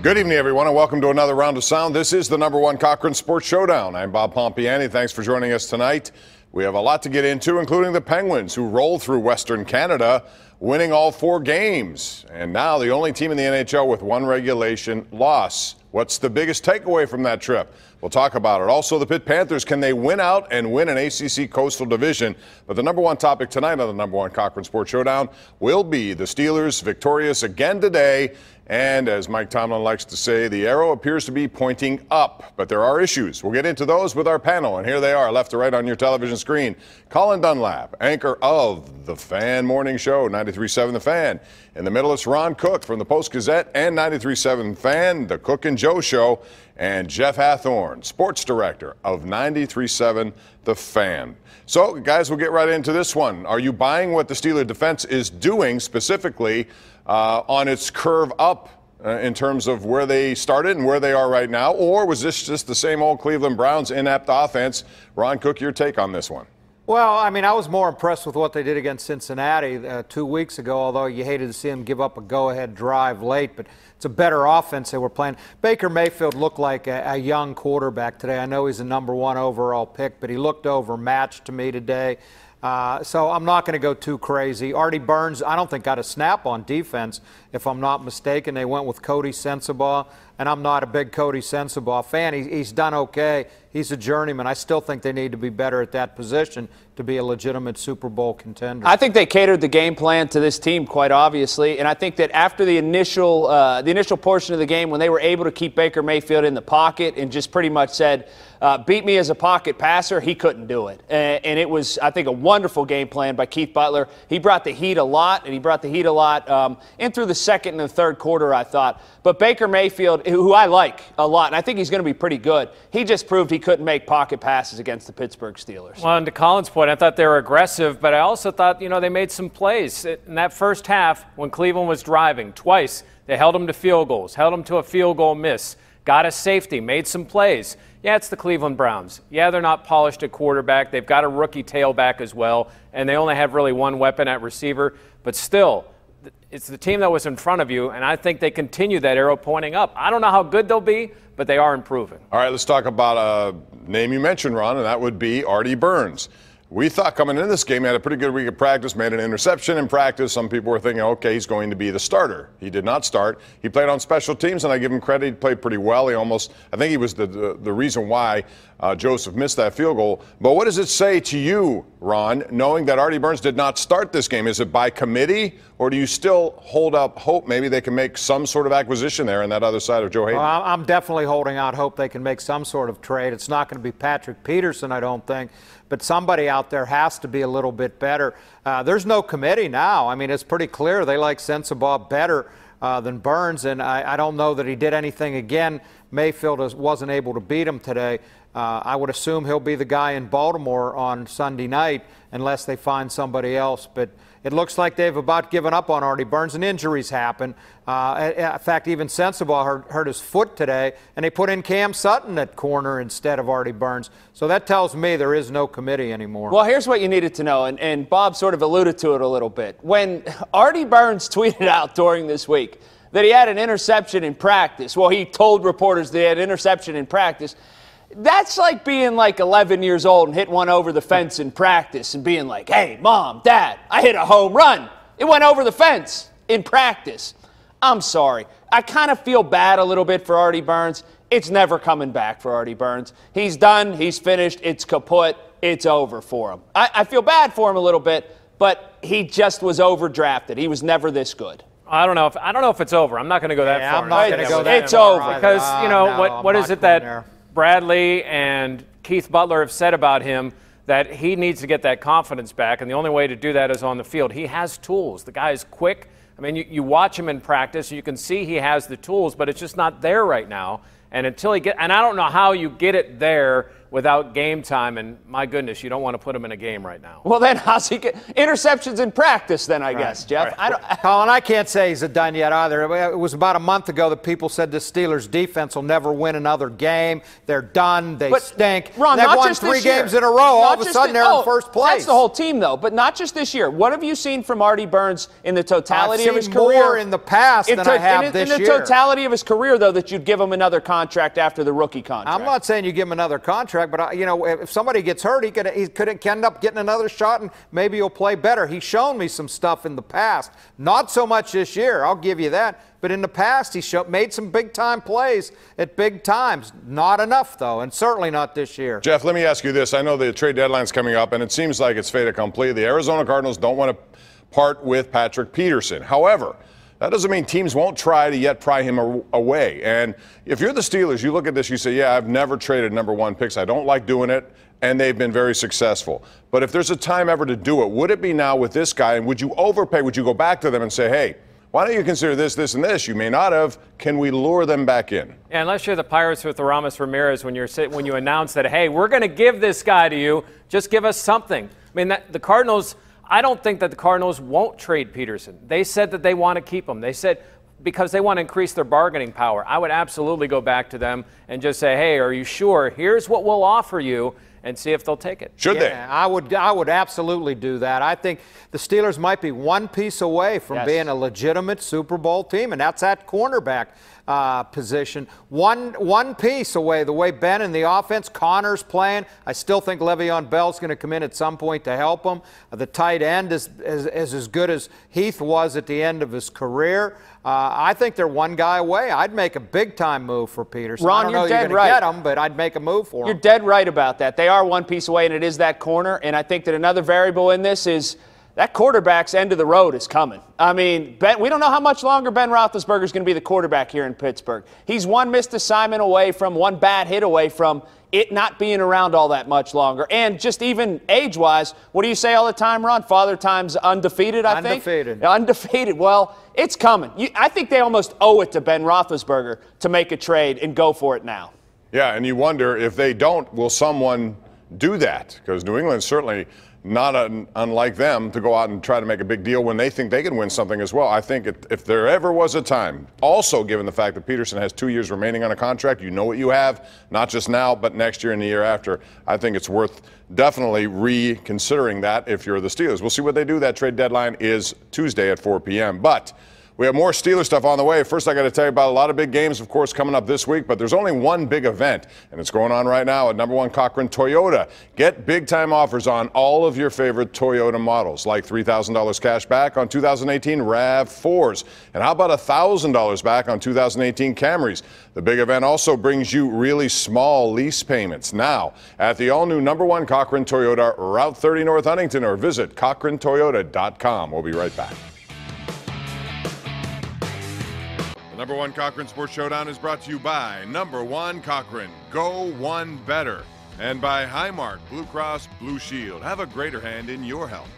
Good evening, everyone, and welcome to another round of sound. This is the #1 Cochran Sports Showdown. I'm Bob Pompeani. Thanks for joining us tonight. We have a lot to get into, including the Penguins, who rolled through Western Canada, winning all 4 games. And now the only team in the NHL with 1 regulation loss. What's the biggest takeaway from that trip? We'll talk about it. Also, the Pitt Panthers, can they win out and win an ACC Coastal Division? But the #1 topic tonight on the #1 Cochran Sports Showdown will be the Steelers victorious again today. And as Mike Tomlin likes to say, the arrow appears to be pointing up. But there are issues. We'll get into those with our panel. And here they are, left to right on your television screen. Colin Dunlap, anchor of the Fan Morning Show, 93.7 The Fan. In the middle, it's Ron Cook from the Post-Gazette and 93.7 Fan, the Cook and Joe Show. And Jeff Hathhorn, sports director of 93.7 The Fan. So, guys, we'll get right into this one. Are you buying what the Steeler defense is doing specifically on its curve up in terms of where they started and where they are right now? Or was this just the same old Cleveland Browns inept offense? Ron Cook, your take on this one. Well, I mean, I was more impressed with what they did against Cincinnati 2 weeks ago, although you hated to see them give up a go-ahead drive late. But it's a better offense they were playing. Baker Mayfield looked like a young quarterback today. I know he's a #1 overall pick, but he looked overmatched to me today. So I'm not going to go too crazy. Artie Burns, I don't think got a snap on defense, if I'm not mistaken. They went with Cody Sensabaugh, and I'm not a big Cody Sensabaugh fan. He's done okay. He's a journeyman. I still think they need to be better at that position to be a legitimate Super Bowl contender. I think they catered the game plan to this team quite obviously, and I think that after the initial portion of the game when they were able to keep Baker Mayfield in the pocket and just pretty much said, beat me as a pocket passer, he couldn't do it. And it was, I think, a wonderful game plan by Keith Butler. He brought the heat a lot, and he brought the heat a lot in through the second and the third quarter, I thought. But Baker Mayfield, who I like a lot, and I think he's going to be pretty good, he just proved he couldn't make pocket passes against the Pittsburgh Steelers. Well, and to Colin's point, I thought they were aggressive, but I also thought, they made some plays. In that first half, when Cleveland was driving, twice, they held them to field goals, held them to a field goal miss, got a safety, made some plays. Yeah, it's the Cleveland Browns. Yeah, they're not polished at quarterback. They've got a rookie tailback as well, and they only have really one weapon at receiver. But still, it's the team that was in front of you, and I think they continue that arrow pointing up. I don't know how good they'll be, but they are improving. All right, let's talk about a name you mentioned, Ron, and that would be Artie Burns. We thought coming into this game, he had a pretty good week of practice, made an interception in practice. Some people were thinking, okay, he's going to be the starter. He did not start. He played on special teams, and I give him credit. He played pretty well. I think he was the reason why Joseph missed that field goal. But what does it say to you, Ron, knowing that Artie Burns did not start this game? Is it by committee, or do you still hold up hope maybe they can make some sort of acquisition there on that other side of Joe Hayden? Well, I'm definitely holding out hope they can make some sort of trade. It's not going to be Patrick Peterson, I don't think, but somebody out there has to be a little bit better. There's no committee now. I mean, it's pretty clear they like Sensabaugh better than Burns, and I don't know that he did anything again. Mayfield wasn't able to beat him today. I would assume he'll be the guy in Baltimore on Sunday night unless they find somebody else. But it looks like they've about given up on Artie Burns, and injuries happen. In fact, even Sensabaugh hurt his foot today, and they put in Cam Sutton at corner instead of Artie Burns. So that tells me there is no committee anymore. Well, here's what you needed to know, and Bob sort of alluded to it a little bit. When Artie Burns tweeted out during this week that he had an interception in practice, well, he told reporters that he had an interception in practice. That's like being like 11 years old and hitting one over the fence in practice and being like, hey, Mom, Dad, I hit a home run. It went over the fence in practice. I'm sorry. I kind of feel bad a little bit for Artie Burns. It's never coming back for Artie Burns. He's done. He's finished. It's kaput. It's over for him. I feel bad for him a little bit, but he just was overdrafted. He was never this good. I don't know if it's over. I'm not going to go that far. I'm not going to go that It's over. Because, what is it that Bradley and Keith Butler have said about him, that he needs to get that confidence back, and the only way to do that is on the field. He has tools. The guy is quick. I mean, you watch him in practice, you can see he has the tools, but it's just not there right now. And until and I don't know how you get it there without game time, and my goodness, you don't want to put him in a game right now. Well, then how's he get interceptions in practice then, I guess, Jeff? Colin, I can't say he's done yet either. It was about a month ago that people said the Steelers defense will never win another game. They're done. They stink. Ron, they've not won just 3 this year. games in a row. All of a sudden, they're in first place. That's the whole team, though, but not just this year. What have you seen from Artie Burns in the totality of his career? I've seen more in the past than I have this year. In the totality of his career, though, that you'd give him another contract after the rookie contract. I'm not saying you give him another contract, but if somebody gets hurt, he could end up getting another shot, and maybe he'll play better. He's shown me some stuff in the past. Not so much this year, I'll give you that. But in the past, he made some big-time plays at big times. Not enough, though, and certainly not this year. Jeff, let me ask you this. I know the trade deadline's coming up, and it seems like it's fait accompli. The Arizona Cardinals don't want to part with Patrick Peterson. However, that doesn't mean teams won't try to yet pry him away. And if you're the Steelers, you look at this, you say, yeah, I've never traded number 1 picks. I don't like doing it, and they've been very successful. But if there's a time ever to do it, would it be now with this guy? And would you overpay? Would you go back to them and say, hey, why don't you consider this, this, and this? You may not have. Can we lure them back in? Yeah, unless you're the Pirates with Aramis Ramirez, when you announce that, hey, we're going to give this guy to you, just give us something. I mean, the Cardinals, I don't think that the Cardinals won't trade Peterson. They said that they want to keep him. They said because they want to increase their bargaining power. I would absolutely go back to them and just say, hey, are you sure? Here's what we'll offer you, and see if they'll take it. Should they? I would absolutely do that. I think the Steelers might be one piece away from being a legitimate Super Bowl team, and that's that cornerback position. One piece away, the way Ben and the offense, Connor's playing. I still think Le'Veon Bell's going to come in at some point to help him. The tight end is as good as Heath was at the end of his career. I think they're one guy away. I'd make a big-time move for Peterson. Ron, I don't know you're you're dead going right. to get him, but I'd make a move for him. You're dead right about that. They are one piece away, and it is that corner. And I think that another variable in this is that quarterback's end of the road is coming. I mean, we don't know how much longer Ben Roethlisberger is going to be the quarterback here in Pittsburgh. He's one missed assignment away from, one bad hit away from it not being around all that much longer. And just even age-wise, what do you say all the time, Ron? Father Time's undefeated, I think? Undefeated. Undefeated. Well, it's coming. I think they almost owe it to Ben Roethlisberger to make a trade and go for it now. Yeah, and you wonder if they don't, will someone do that? Because New England's certainly not unlike them to go out and try to make a big deal when they think they can win something as well. I think if there ever was a time, also given the fact that Peterson has 2 years remaining on a contract, you know what you have, not just now, but next year and the year after. I think it's worth definitely reconsidering that if you're the Steelers. We'll see what they do. That trade deadline is Tuesday at 4 p.m. But we have more Steelers stuff on the way. First, I got to tell you about a lot of big games, of course, coming up this week, but there's only one big event, and it's going on right now at number 1 Cochran Toyota. Get big-time offers on all of your favorite Toyota models, like $3,000 cash back on 2018 RAV4s. And how about $1,000 back on 2018 Camrys? The big event also brings you really small lease payments. Now, at the all-new number 1 Cochran Toyota, Route 30 North Huntington, or visit CochranToyota.com. We'll be right back. Number 1 Cochran Sports Showdown is brought to you by Number 1 Cochran, Go One Better, and by Highmark Blue Cross Blue Shield. Have a greater hand in your health.